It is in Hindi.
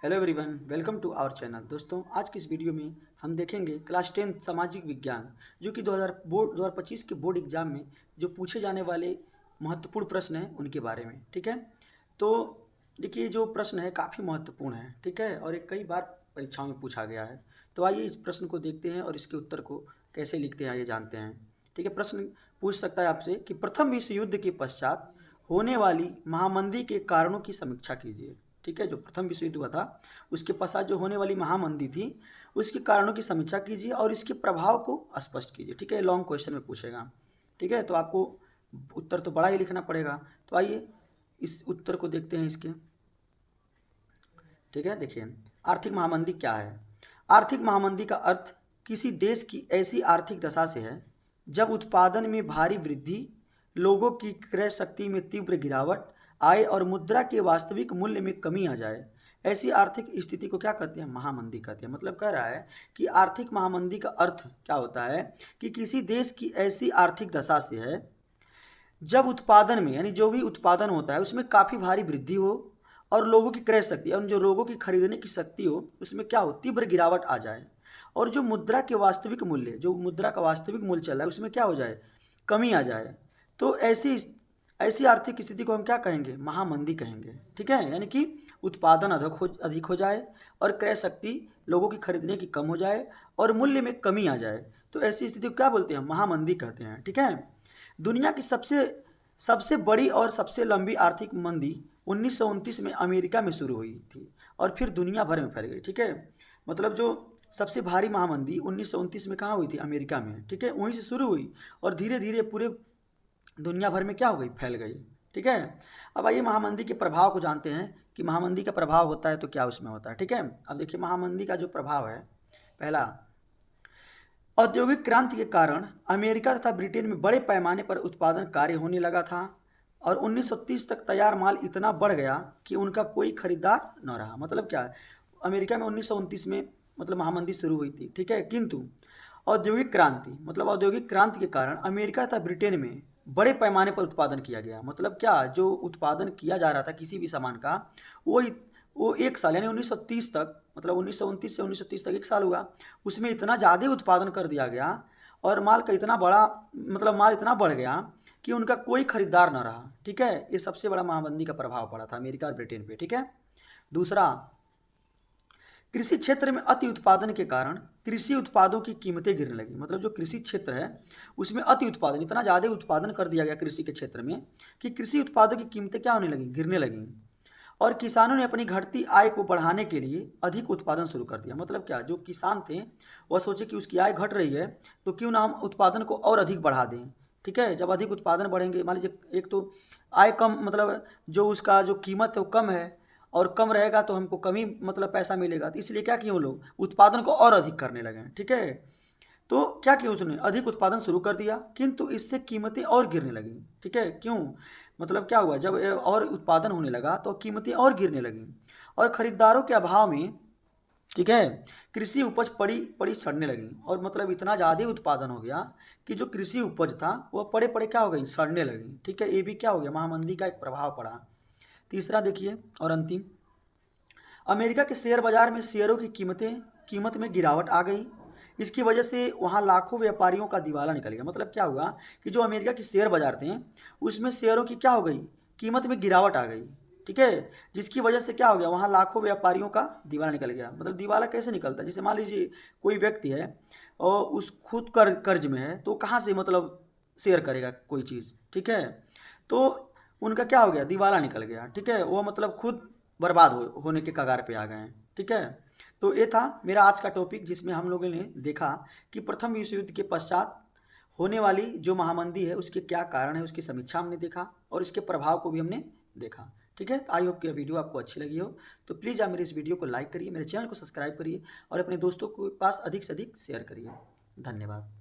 Hello everyone, welcome to our channel. दोस्तों, आज की इस वीडियो में हम देखेंगे क्लास 10 सामाजिक विज्ञान जो कि 2025 के बोर्ड एग्जाम में जो पूछे जाने वाले महत्वपूर्ण प्रश्न हैं उनके बारे में। ठीक है, तो देखिए जो प्रश्न है काफ़ी महत्वपूर्ण है। ठीक है, और ये कई बार परीक्षाओं में पूछा गया है। तो आइए इस प्रश्न को देखते हैं और इसके उत्तर को कैसे लिखते हैं आइए जानते हैं। ठीक है, प्रश्न पूछ सकता है आपसे कि प्रथम विश्व युद्ध के पश्चात होने वाली महामंदी के कारणों की समीक्षा कीजिए। ठीक है, जो प्रथम विश्व युद्ध हुआ था उसके पश्चात जो होने वाली महामंदी थी उसके कारणों की समीक्षा कीजिए और इसके प्रभाव को स्पष्ट कीजिए। ठीक है, लॉन्ग क्वेश्चन में पूछेगा। ठीक है, तो आपको उत्तर तो बड़ा ही लिखना पड़ेगा। तो आइए इस उत्तर को देखते हैं इसके। ठीक है, देखिए आर्थिक महामंदी क्या है। आर्थिक महामंदी का अर्थ किसी देश की ऐसी आर्थिक दशा से है जब उत्पादन में भारी वृद्धि, लोगों की क्रय शक्ति में तीव्र गिरावट, आय और मुद्रा के वास्तविक मूल्य में कमी आ जाए। ऐसी आर्थिक स्थिति को क्या कहते हैं? महामंदी कहते हैं। मतलब कह रहा है कि आर्थिक महामंदी का अर्थ क्या होता है कि किसी देश की ऐसी आर्थिक दशा से है जब उत्पादन में, यानी जो भी उत्पादन होता है उसमें काफ़ी भारी वृद्धि हो और लोगों की क्रय शक्ति और जो लोगों की खरीदने की शक्ति हो उसमें क्या हो, तीव्र गिरावट आ जाए। और जो मुद्रा के वास्तविक मूल्य, जो मुद्रा का वास्तविक मूल्य चल रहा है उसमें क्या हो जाए, कमी आ जाए। तो ऐसी ऐसी आर्थिक स्थिति को हम क्या कहेंगे? महामंदी कहेंगे। ठीक है, यानी कि उत्पादन अधिक हो जाए और क्रय शक्ति लोगों की खरीदने की कम हो जाए और मूल्य में कमी आ जाए। तो ऐसी स्थिति को क्या बोलते हैं? महामंदी कहते हैं। ठीक है, दुनिया की सबसे सबसे बड़ी और सबसे लंबी आर्थिक मंदी 1929 में अमेरिका में शुरू हुई थी और फिर दुनिया भर में फैल गई। ठीक है, मतलब जो सबसे भारी महामंदी 1929 में कहाँ हुई थी? अमेरिका में। ठीक है, वहीं से शुरू हुई और धीरे धीरे पूरे दुनिया भर में क्या हो गई? फैल गई। ठीक है, अब आइए महामंदी के प्रभाव को जानते हैं कि महामंदी का प्रभाव होता है तो क्या उसमें होता है। ठीक है, अब देखिए महामंदी का जो प्रभाव है, पहला, औद्योगिक क्रांति के कारण अमेरिका तथा ब्रिटेन में बड़े पैमाने पर उत्पादन कार्य होने लगा था और 1930 तक तैयार माल इतना बढ़ गया कि उनका कोई खरीदार न रहा। मतलब क्या है, अमेरिका में 1929 में मतलब महामंदी शुरू हुई थी। ठीक है, किंतु औद्योगिक क्रांति, मतलब औद्योगिक क्रांति के कारण अमेरिका तथा ब्रिटेन में बड़े पैमाने पर उत्पादन किया गया। मतलब क्या, जो उत्पादन किया जा रहा था किसी भी सामान का, वो वो एक साल यानी 1930 तक, मतलब 1929 से 1930 तक एक साल हुआ, उसमें इतना ज़्यादा उत्पादन कर दिया गया और माल का इतना बड़ा, मतलब माल इतना बढ़ गया कि उनका कोई खरीदार न रहा। ठीक है, ये सबसे बड़ा महामंदी का प्रभाव पड़ा था अमेरिका और ब्रिटेन पे। ठीक है, दूसरा, कृषि क्षेत्र में अति उत्पादन के कारण कृषि उत्पादों की कीमतें गिरने लगी। मतलब जो कृषि क्षेत्र है उसमें अति उत्पादन, इतना ज़्यादा उत्पादन कर दिया गया कृषि के क्षेत्र में कि कृषि उत्पादों की कीमतें क्या होने लगी? गिरने लगी। और किसानों ने अपनी घटती आय को बढ़ाने के लिए अधिक उत्पादन शुरू कर दिया। मतलब क्या, जो किसान थे वह सोचे कि उसकी आय घट रही है तो क्यों ना हम उत्पादन को और अधिक बढ़ा दें। ठीक है, जब अधिक उत्पादन बढ़ेंगे, मान लीजिए एक तो आय कम, मतलब जो उसका जो कीमत है वो कम है और कम रहेगा तो हमको कम ही मतलब पैसा मिलेगा, तो इसलिए क्या किए वो लोग? उत्पादन को और अधिक करने लगे। ठीक है, तो क्या किया उसने? अधिक उत्पादन शुरू कर दिया, किंतु इससे कीमतें और गिरने लगी। ठीक है, क्यों? मतलब क्या हुआ, जब और उत्पादन होने लगा तो कीमतें और गिरने लगी और खरीदारों के अभाव में, ठीक है, कृषि उपज पड़ी पड़ी सड़ने लगी। और मतलब इतना ज़्यादा उत्पादन हो गया कि जो कृषि उपज था वो पड़े पड़े क्या हो गई? सड़ने लगी। ठीक है, ये भी क्या हो गया? महामंदी का एक प्रभाव पड़ा। तीसरा देखिए और अंतिम, अमेरिका के शेयर बाजार में शेयरों की कीमत में गिरावट आ गई। इसकी वजह से वहाँ लाखों व्यापारियों का दिवाला निकल गया। मतलब क्या हुआ कि जो अमेरिका के शेयर बाजार थे उसमें शेयरों की क्या हो गई? कीमत में गिरावट आ गई। ठीक है, जिसकी वजह से क्या हो गया? वहाँ लाखों व्यापारियों का दिवाला निकल गया। मतलब दिवाला कैसे निकलता है? जैसे मान लीजिए कोई व्यक्ति है और उस खुद कर्ज में है तो कहाँ से मतलब शेयर करेगा कोई चीज़। ठीक है, तो उनका क्या हो गया? दिवाला निकल गया। ठीक है, वो मतलब खुद बर्बाद होने के कगार पे आ गए हैं। ठीक है, तो ये था मेरा आज का टॉपिक जिसमें हम लोगों ने देखा कि प्रथम विश्व युद्ध के पश्चात होने वाली जो महामंदी है उसके क्या कारण है, उसकी समीक्षा हमने देखा और इसके प्रभाव को भी हमने देखा। ठीक है, तो आई होप कि वीडियो आपको अच्छी लगी हो। तो प्लीज़ आप मेरे इस वीडियो को लाइक करिए, मेरे चैनल को सब्सक्राइब करिए और अपने दोस्तों के पास अधिक से अधिक शेयर करिए। धन्यवाद।